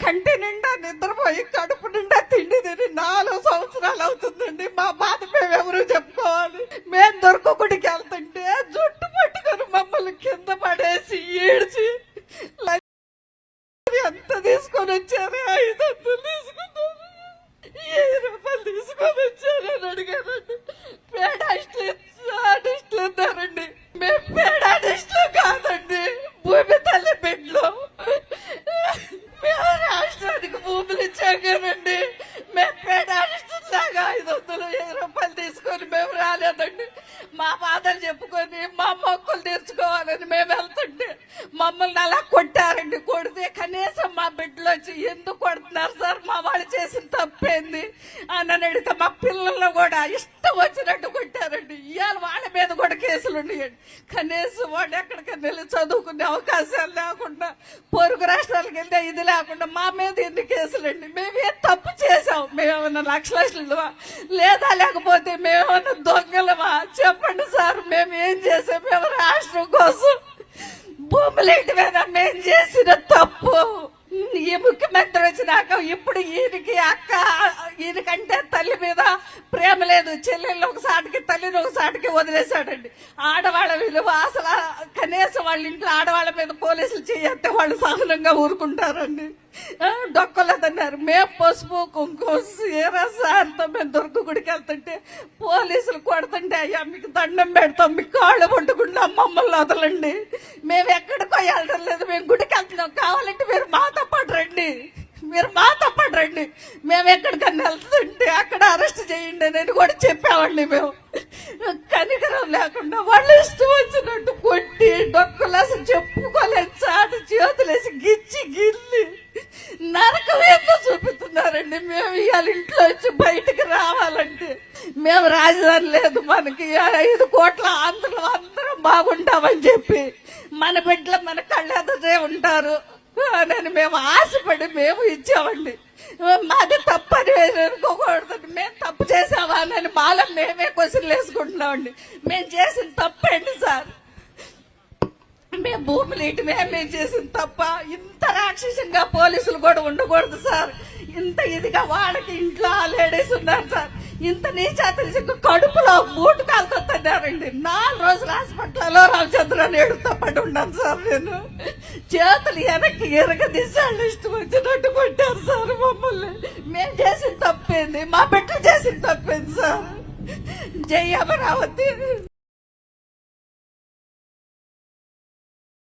కంటి నిండా నిద్రపోయి కడుపు నిండా తిండి తిని 4 సంవత్సరాలు అవుతుందండి. మా బాధ మేమెవరు చెప్పుకోవాలి? మేము దొరకకుడికి వెళ్తుంటే జుట్టు పట్టుకొని మమ్మల్ని కింద పడేసి ఏడ్చి ఎంత తీసుకొని వచ్చారు? 500 తీసుకున్నారు, 1000 రూపాయలు తీసుకొని వచ్చారని అడిగారండి. పేడాడిస్టులు అన్నారండి. మేము పేడాడిస్టులు కాదండి, భూమి తల్లి బిడ్డలు. మేము రాష్ట్రానికి భూములు ఇచ్చాగానండి. మేము పేడాడిస్టులాగా 500, 1000 రూపాయలు తీసుకొని మేము రాలేదండి. మా బాధలు చెప్పుకొని మా మొక్కులు తీర్చుకోవాలని మేము వెళ్తుంటే మమ్మల్ని అలా కొట్టారండి. కొడితే కనీసం మా బిడ్డలు వచ్చి ఎందుకు కొడుతున్నారు సార్, మా వాళ్ళు చేసిన తప్పేంది అని అడిగితే మా పిల్లలను కూడా ఇష్టం వచ్చినట్టు కొట్టారండి. ఇవాళ వాళ్ళ మీద కూడా కేసులు ఉన్నాయండి. కనీసం వాళ్ళు ఎక్కడికైనా వెళ్ళి చదువుకునే అవకాశాలు లేకుండా, పొరుగు రాష్ట్రాలకు వెళ్తే ఇది లేకుండా మా మీద ఎన్ని కేసులండి? మేమే తప్పు చేసాం? మేమేమన్నా లక్షలమా లేదా, లేకపోతే మేమేమన్నా దొంగలమా? చెప్పండి సార్, మేము ఏం చేసాం? మేము రాష్ట్రం కోసం భూములేంటి మీద మేము చేసిన తప్పు. ఈ ముఖ్యమంత్రి వచ్చినాక ఇప్పుడు ఈయనకంటే తల్లి మీద ప్రేమ లేదు. చెల్లెళ్ళు ఒకసారికి, తల్లిని ఒకసారికి వదిలేశాడండి. ఆడవాళ్ళ విలువ అసలు కనీసం వాళ్ళ ఇంట్లో ఆడవాళ్ళ మీద పోలీసులు చేయతే వాళ్ళు సహనంగా ఊరుకుంటారండి. డొక్కలేదన్నారు. మేము పసుపు కుంకుమ సార్తో మేము దొరకగుడికి వెళ్తుంటే పోలీసులు కొడుతుంటే అయ్యా మీకు దండం పెడతాం, మీ కాళ్ళు పట్టుకుంటాం, మమ్మల్ని వదలండి, మేము ఎక్కడికో వెళ్ళడం లేదు, మేము గుడికి వెళ్తున్నాం, కావాలంటే మీరు మాతో పాటు రండి, మీరు మాతో పాటు రండి, మేము ఎక్కడికన్నా వెళ్తుంటే అక్కడ అరెస్ట్ చేయండి అని కూడా చెప్పామండి. మేము కనికరం లేకుండా వాళ్ళు ఇష్టం వచ్చినట్టు కొట్టి డొక్కలు అసలు చెప్పుకోలేదు చాటు చేతులేసి గిచ్చి గిల్లి నరకం ఏందో చూపిస్తున్నారండి. మేము ఇవాళ ఇంట్లో వచ్చి బయటకు రావాలంటే మేము రాజధాని లేదు మనకి, 5 కోట్ల ఆంధ్రులు అందరం బాగుంటామని చెప్పి మన బిడ్డలు మన కళ్ళెదుటే ఉంటారు అని మేము ఆశపడి మేము ఇచ్చామండి. మాది తప్పని అనుకోకూడదు. మేము తప్పు చేసామా అని మాలో మేమే క్వశ్చన్లు వేసుకుంటున్నామండి. మేము చేసిన తప్పండి సార్, మేము భూములు ఇటు మేము చేసిన తప్ప. ఇంత రాక్షసంగా పోలీసులు కూడా ఉండకూడదు సార్. ఇంత ఇదిగా వాళ్ళకి ఇంట్లో లేడీస్ ఉన్నారు సార్. ఇంత నీచాతరిగా కడుపులో బూటు కాలుతో తిన్నారండి. 4 రోజులు హాస్పిటల్లో రామచంద్రని ఏడుతో పడి ఉన్నాను సార్. నేను చేతులు వెనక్కి ఎరగదీశాళ్ళు ఇష్టం వచ్చినట్టు కొట్టారు సార్ మమ్మల్ని. మేము చేసిన తప్పేంది? మా బిడ్డలు చేసిన తప్పేంది సార్? జై అమరావతి.